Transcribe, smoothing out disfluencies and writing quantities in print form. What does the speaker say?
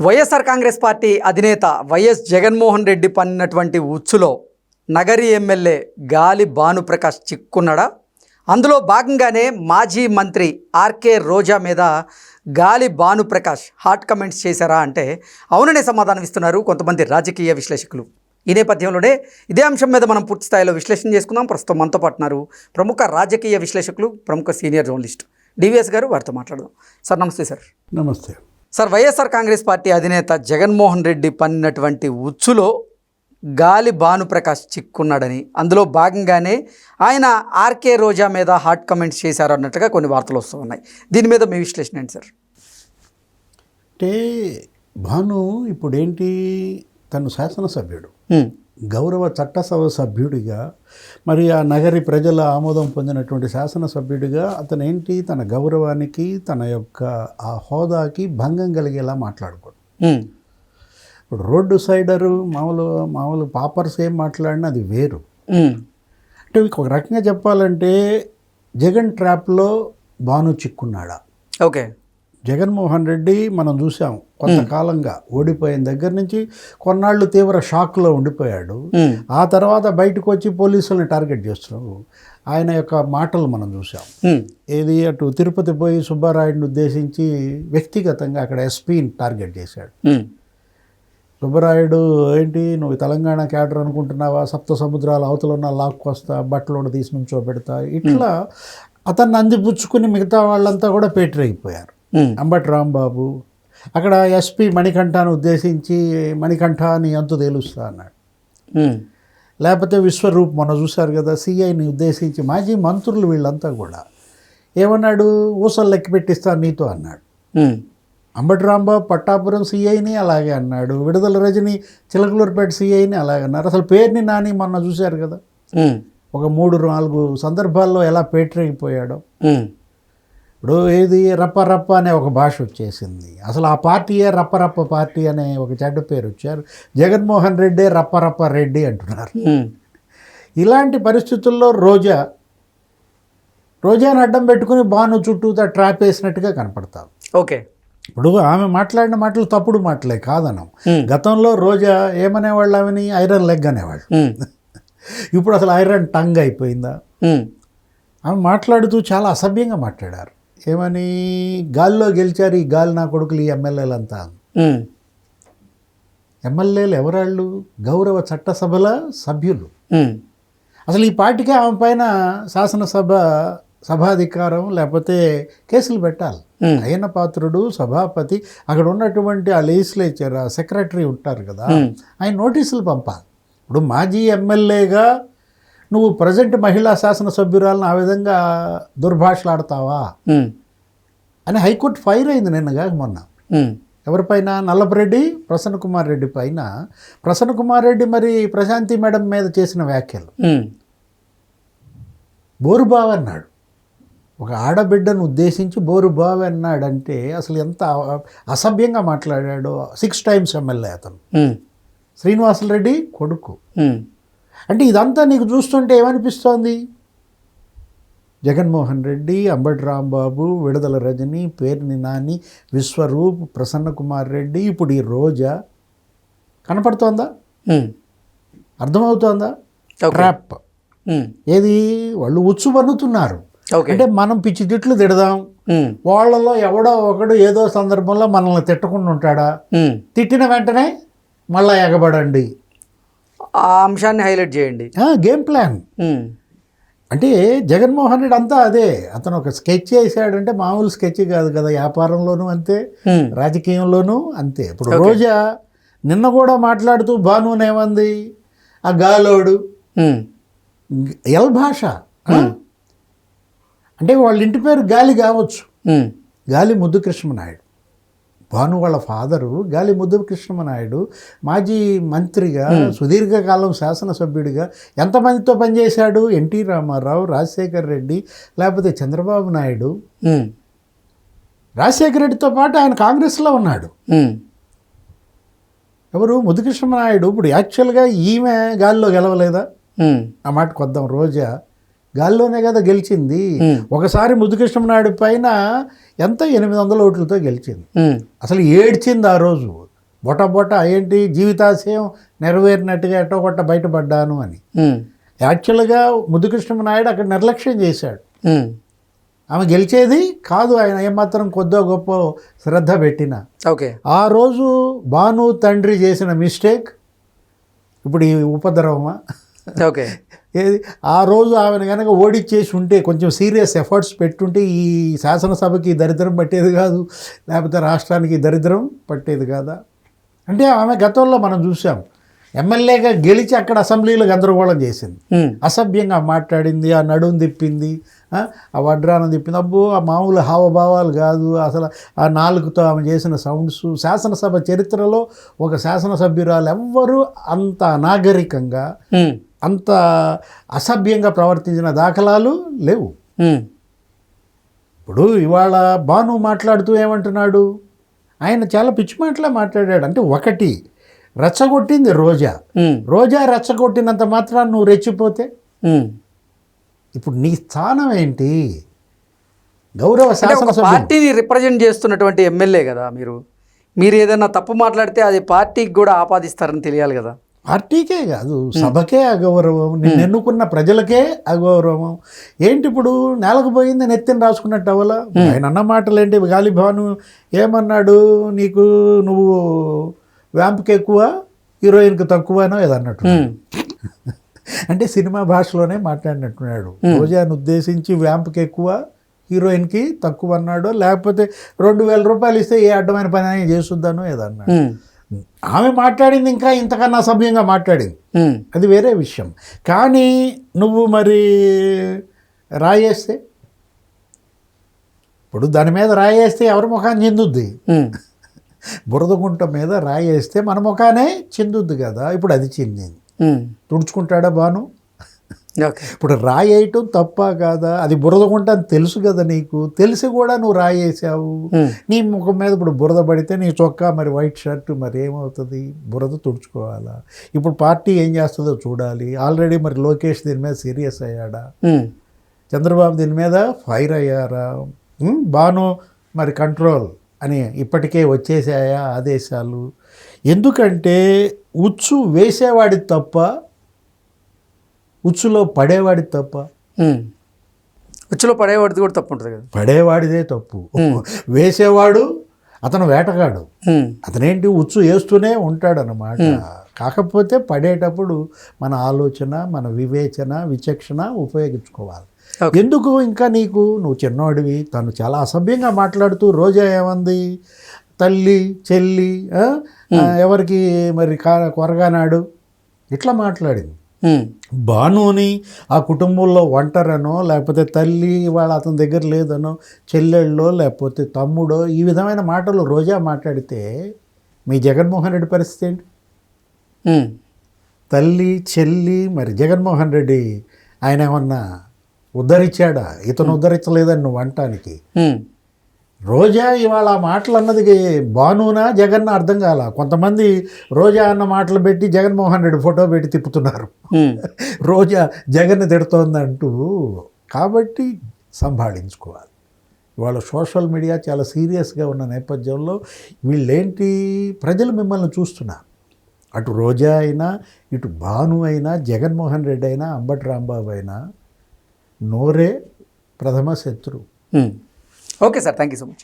YSR Congress party అధినేత YS Jaganmohan Reddy పన్నినటువంటి ఉచ్చులో Nagari MLA గాలి భానుప్రకాష్ చిక్కున్నాడా? అందులో భాగంగానే మాజీ మంత్రి ఆర్కే రోజా మీద గాలి భానుప్రకాష్ హాట్ కమెంట్స్ చేశారా అంటే అవుననే సమాధానం ఇస్తున్నారు కొంతమంది రాజకీయ విశ్లేషకులు. ఈ నేపథ్యంలోనే ఇదే అంశం మీద మనం పూర్తి స్థాయిలో విశ్లేషణ చేసుకుందాం. ప్రస్తుతం మనతో పాటున్నారు ప్రముఖ రాజకీయ విశ్లేషకులు, ప్రముఖ సీనియర్ జర్నలిస్ట్ డివిఎస్ గారు. వారితో మాట్లాడదాం. సార్ నమస్తే. సార్ నమస్తే. సార్, వైఎస్ఆర్ కాంగ్రెస్ పార్టీ అధినేత జగన్మోహన్ రెడ్డి పన్నినటువంటి ఉచ్చులో గాలి భానుప్రకాష్ చిక్కున్నాడని, అందులో భాగంగానే ఆయన ఆర్కే రోజా మీద హాట్ కమెంట్స్ చేశారు అన్నట్టుగా కొన్ని వార్తలు వస్తూ ఉన్నాయి. దీని మీద మీ విశ్లేషణ ఏంటి సార్? అంటే భాను ఇప్పుడేంటి, తను శాసనసభ్యుడు, గౌరవ చట్టసభ సభ్యుడిగా, మరి ఆ నగరి ప్రజల ఆమోదం పొందినటువంటి శాసనసభ్యుడిగా అతను ఏంటి, తన గౌరవానికి, తన యొక్క ఆ హోదాకి భంగం కలిగేలా మాట్లాడుకోడు. ఇప్పుడు రోడ్డు సైడరు మామూలు పాపర్స్ ఏం మాట్లాడినా అది వేరు. అంటే ఒక రకంగా చెప్పాలంటే జగన్ ట్రాప్లో భాను చిక్కున్నాడా? ఓకే. జగన్మోహన్ రెడ్డి మనం చూసాం కొంతకాలంగా ఓడిపోయిన దగ్గర నుంచి కొన్నాళ్ళు తీవ్ర షాక్లో ఉండిపోయాడు. ఆ తర్వాత బయటకు వచ్చి పోలీసులను టార్గెట్ చేస్తున్నాడు. ఆయన యొక్క మాటలు మనం చూసాం. ఏది, అటు తిరుపతి పోయి సుబ్బారాయుడిని ఉద్దేశించి వ్యక్తిగతంగా అక్కడ ఎస్పీని టార్గెట్ చేశాడు. సుబ్బరాయుడు, ఏంటి నువ్వు తెలంగాణ క్యాడర్ అనుకుంటున్నావా, సప్త సముద్రాల అవతల ఉన్న లాక్కొస్తా, బట్టలోడ తీసి నుంచో పెడతా, ఇట్లా అతన్ని అందిపుచ్చుకుని మిగతా వాళ్ళంతా కూడా పేటరైపోయారు. అంబటి రాంబాబు అక్కడ ఎస్పీ మణికంఠను ఉద్దేశించి మణికంఠ నీ అంతు తేలుస్తా అన్నాడు. లేకపోతే విశ్వరూప్ మొన్న చూశారు కదా, సిఐని ఉద్దేశించి మాజీ మంత్రులు వీళ్ళంతా కూడా ఏమన్నాడు, ఊసలు లెక్క పెట్టిస్తాను నీతో అన్నాడు. అంబటి రాంబాబు పట్టాపురం సిఐని అలాగే అన్నాడు. విడుదల రజని చిలకలూరుపేట సిఐని అలాగే అన్నారు. అసలు పేరుని నాని మొన్న చూశారు కదా, ఒక 3-4 సందర్భాల్లో ఎలా పేటరైపోయాడో. ఇప్పుడు ఏది రప్ప అనే ఒక భాష వచ్చేసింది. అసలు ఆ పార్టీయే రప్ప పార్టీ అనే ఒక చెడ్డ పేరు వచ్చారు. జగన్మోహన్ రెడ్డే రప్ప రెడ్డి అంటున్నారు. ఇలాంటి పరిస్థితుల్లో రోజాను అడ్డం పెట్టుకుని భాను చుట్టూతా ట్రాప్ వేసినట్టుగా కనపడతారు. ఓకే. ఇప్పుడు ఆమె మాట్లాడిన మాటలు తప్పుడు మాటలే కాదనం. గతంలో రోజా ఏమనేవాళ్ళు, ఆమెని ఐరన్ లెగ్ అనేవాళ్ళు. ఇప్పుడు అసలు ఐరన్ టంగ్ అయిపోయిందా? ఆమె మాట్లాడుతూ చాలా అసభ్యంగా మాట్లాడారు. ఏమని, గాల్లో గెలిచారు ఈ గాలి నా కొడుకులు, ఈ ఎమ్మెల్యేలంతా. ఎమ్మెల్యేలు ఎవరాళ్ళు? గౌరవ చట్టసభల సభ్యులు. అసలు ఈ పార్టీకే ఆమె పైన శాసనసభ సభాధికారం లేకపోతే కేసులు పెట్టాలి. అయ్యన్న పాత్రుడు సభాపతి, అక్కడ ఉన్నటువంటి ఆ లెజిస్లేచర్ సెక్రటరీ ఉంటారు కదా, ఆయన నోటీసులు పంపాలి. ఇప్పుడు మాజీ ఎమ్మెల్యేగా నువ్వు ప్రజెంట్ మహిళా శాసనసభ్యురాలను ఆ విధంగా దుర్భాషలాడతావా అని హైకోర్టు ఫైర్ అయింది నిన్నగా మొన్న. ఎవరిపైన? నల్లపరెడ్డి ప్రసన్న కుమార్ రెడ్డి పైన. ప్రసన్న కుమార్ రెడ్డి మరి ప్రశాంతి మేడం మీద చేసిన వ్యాఖ్యలు, బోరుబావి అన్నాడు. ఒక ఆడబిడ్డను ఉద్దేశించి బోరుబావి అన్నాడంటే అసలు ఎంత అసభ్యంగా మాట్లాడాడో. 6 times ఎమ్మెల్యే అతను, శ్రీనివాసులరెడ్డి కొడుకు. అంటే ఇదంతా నీకు చూస్తుంటే ఏమనిపిస్తోంది? జగన్మోహన్ రెడ్డి, అంబటి రాంబాబు, విడుదల రజని, పేర్ని నాని, విశ్వరూప్, ప్రసన్న కుమార్ రెడ్డి, ఇప్పుడు ఈ రోజా కనపడుతోందా? అర్థమవుతోందా? ట్రాప్. ఏది, వాళ్ళు ఉచ్చు పన్నుతున్నారు. అంటే మనం పిచ్చి తిట్లు తిడదాం, వాళ్ళలో ఎవడో ఒకడు ఏదో సందర్భంలో మనల్ని తిట్టకుండా ఉంటాడా? తిట్టిన వెంటనే మళ్ళా ఎగబడండి, ఆ అంశాన్ని హైలైట్ చేయండి. Game plan. అంటే జగన్మోహన్ రెడ్డి అంతా అదే. అతను ఒక స్కెచ్ చేశాడంటే మామూలు స్కెచ్ కాదు కదా, వ్యాపారంలోనూ అంతే, రాజకీయంలోనూ అంతే. ఇప్పుడు రోజా నిన్న కూడా మాట్లాడుతూ భానునేమంది, ఆ గాలోడు ఎల్ భాష. అంటే వాళ్ళ ఇంటి పేరు గాలి కావచ్చు, గాలి ముద్దు కృష్ణమనాయుడు. భాను వాళ్ళ ఫాదరు గాలి ముద్దు కృష్ణమనాయుడు మాజీ మంత్రిగా, సుదీర్ఘకాలం శాసనసభ్యుడిగా ఎంతమందితో పనిచేశాడు? ఎన్టీ రామారావు, రాజశేఖర్ రెడ్డి, లేకపోతే చంద్రబాబు నాయుడు. రాజశేఖర రెడ్డితో పాటు ఆయన కాంగ్రెస్లో ఉన్నాడు. ఎవరు? ముద్దు కృష్ణమనాయుడు. ఇప్పుడు యాక్చువల్గా ఈమె గాలిలో గెలవలేదా? ఆ మాట కొద్దాం. రోజా గాల్లోనే కదా గెలిచింది. ఒకసారి ముద్దుకృష్ణమనాయుడు పైన ఎంత 800 ఓట్లతో గెలిచింది. అసలు ఏడ్చింది ఆ రోజు. బొట ఏంటి జీవితాశయం నెరవేరినట్టుగా ఎట్టో కొట్ట బయటపడ్డాను అని. యాక్చువల్గా ముద్దుకృష్ణ నాయుడు అక్కడ నిర్లక్ష్యం చేశాడు. ఆమె గెలిచేది కాదు, ఆయన ఏమాత్రం కొద్దో గొప్ప శ్రద్ధ పెట్టిన. ఓకే, ఆ రోజు భాను తండ్రి చేసిన మిస్టేక్ ఇప్పుడు ఈ ఉపద్రవమా? ఓకే, ఏది ఆ రోజు ఆమెను కనుక ఓడిచ్చేసి ఉంటే, కొంచెం సీరియస్ ఎఫర్ట్స్ పెట్టుంటే ఈ శాసనసభకి దరిద్రం పట్టేది కాదు, లేకపోతే రాష్ట్రానికి దరిద్రం పట్టేది కాదా? అంటే ఆమె గతంలో మనం చూసాం, ఎమ్మెల్యేగా గెలిచి అక్కడ అసెంబ్లీలో గందరగోళం చేసింది, అసభ్యంగా మాట్లాడింది, ఆ నడుము తిప్పింది, ఆ వడ్రానం తిప్పింది. అబ్బో, ఆ మామూలు హావభావాలు కాదు అసలు, ఆ నాలుగుతో ఆమె చేసిన సౌండ్స్. శాసనసభ చరిత్రలో ఒక శాసనసభ్యురాలు ఎవ్వరూ అంత అనాగరికంగా అంత అసభ్యంగా ప్రవర్తించిన దాఖలాలు లేవు. ఇప్పుడు ఇవాళ భాను మాట్లాడుతూ ఏమంటున్నాడు, ఆయన చాలా పిచ్చి మాటలే మాట్లాడాడు. అంటే ఒకటి రెచ్చగొట్టింది రోజా రెచ్చగొట్టినంత మాత్రాన్ని నువ్వు రెచ్చిపోతే ఇప్పుడు నీ స్థానం ఏంటి? గౌరవ శాసనసభ పార్టీని రిప్రజెంట్ చేస్తున్నటువంటి ఎమ్మెల్యే కదా మీరు ఏదైనా తప్పు మాట్లాడితే అది పార్టీకి కూడా ఆపాదిస్తారని తెలియాలి కదా. పార్టీకే కాదు, సభకే అగౌరవం, నిన్ను ఎన్నుకున్న ప్రజలకే అగౌరవం. ఏంటి ఇప్పుడు నేలకు పోయింది నెత్తిని రాసుకున్నట్టు అవలా? ఆయన అన్న మాటలు ఏంటి? గాలిభాను ఏమన్నాడు, నువ్వు వ్యాంప్కి ఎక్కువ హీరోయిన్కి తక్కువనో ఏదన్నట్టు. అంటే సినిమా భాషలోనే మాట్లాడినట్టున్నాడు. రోజాను ఉద్దేశించి వ్యాంప్కి ఎక్కువ హీరోయిన్కి తక్కువ అన్నాడు, లేకపోతే 2000 రూపాయలు ఇస్తే ఏ అడ్డమైన పని అయినా చేస్తుందానో ఏదన్నాడు. ఆమె మాట్లాడింది ఇంకా ఇంతకన్నా అసభ్యంగా మాట్లాడింది, అది వేరే విషయం. కానీ నువ్వు మరి రాయేస్తే, ఇప్పుడు దాని మీద రాయేస్తే ఎవరి ముఖాన్ని చెందుద్ది? బురదగుంట మీద రాయేస్తే మన ముఖానే చెందుద్ది కదా. ఇప్పుడు అది చెందింది, తుడుచుకుంటాడా భాను? ఇప్పుడు రాయేయటం తప్ప కాదా? అది బురదగుంట అని తెలుసు కదా, నీకు తెలిసి కూడా నువ్వు రాయేసావు. నీ ముఖం మీద ఇప్పుడు బురద పడితే నీ చొక్కా మరి వైట్ షర్ట్ మరి ఏమవుతుంది? బురద తుడుచుకోవాలా? ఇప్పుడు పార్టీ ఏం చేస్తుందో చూడాలి. ఆల్రెడీ మరి లోకేష్ దీని మీద సీరియస్ అయ్యాడా? చంద్రబాబు దీని మీద ఫైర్ అయ్యారా? భాను మరి కంట్రోల్ అని ఇప్పటికే వచ్చేసాయా ఆదేశాలు? ఎందుకంటే ఉచ్చు వేసేవాడి తప్ప, ఉచ్చులో పడేవాడి తప్ప. ఉచ్చులో పడేవాడిది కూడా తప్పు ఉంటుంది కదా. పడేవాడిదే తప్పు. వేసేవాడు అతను వేటగాడు, అతనేంటి ఉచ్చు వేస్తూనే ఉంటాడనమాట. కాకపోతే పడేటప్పుడు మన ఆలోచన, మన వివేచన, విచక్షణ ఉపయోగించుకోవాలి. ఎందుకు ఇంకా నువ్వు చిన్నవాడివి. తను చాలా అసభ్యంగా మాట్లాడుతూ రోజా ఏమంది, తల్లి చెల్లి ఎవరికి మరి కొరగానాడు ఇట్లా మాట్లాడింది. భానుని ఆ కుటుంబంలో ఒంటరనో, లేకపోతే తల్లి వాళ్ళ అతని దగ్గర లేదనో, చెల్లెళ్ళో లేకపోతే తమ్ముడో, ఈ విధమైన మాటలు రోజా మాట్లాడితే మీ జగన్మోహన్ రెడ్డి పరిస్థితి ఏంటి? తల్లి చెల్లి మరి జగన్మోహన్ రెడ్డి ఆయన ఏమన్నా ఉద్ధరించాడా? ఇతను ఉద్ధరించలేదని నువ్వు అంటానికి. రోజా ఇవాళ మాటలు అన్నది భానునా జగన్న అర్థం కాల. కొంతమంది రోజా అన్న మాటలు పెట్టి జగన్మోహన్ రెడ్డి ఫోటో పెట్టి తిప్పుతున్నారు, రోజా జగన్ తిడుతోందంటూ. కాబట్టి సంభాళించుకోవాలి. ఇవాళ సోషల్ మీడియా చాలా సీరియస్గా ఉన్న నేపథ్యంలో వీళ్ళేంటి, ప్రజలు మిమ్మల్ని చూస్తున్నారు. అటు రోజా అయినా, ఇటు భాను అయినా, జగన్మోహన్ రెడ్డి అయినా, అంబటి రాంబాబు అయినా నోరే ప్రథమ శత్రువు. Okay sir, thank you so much.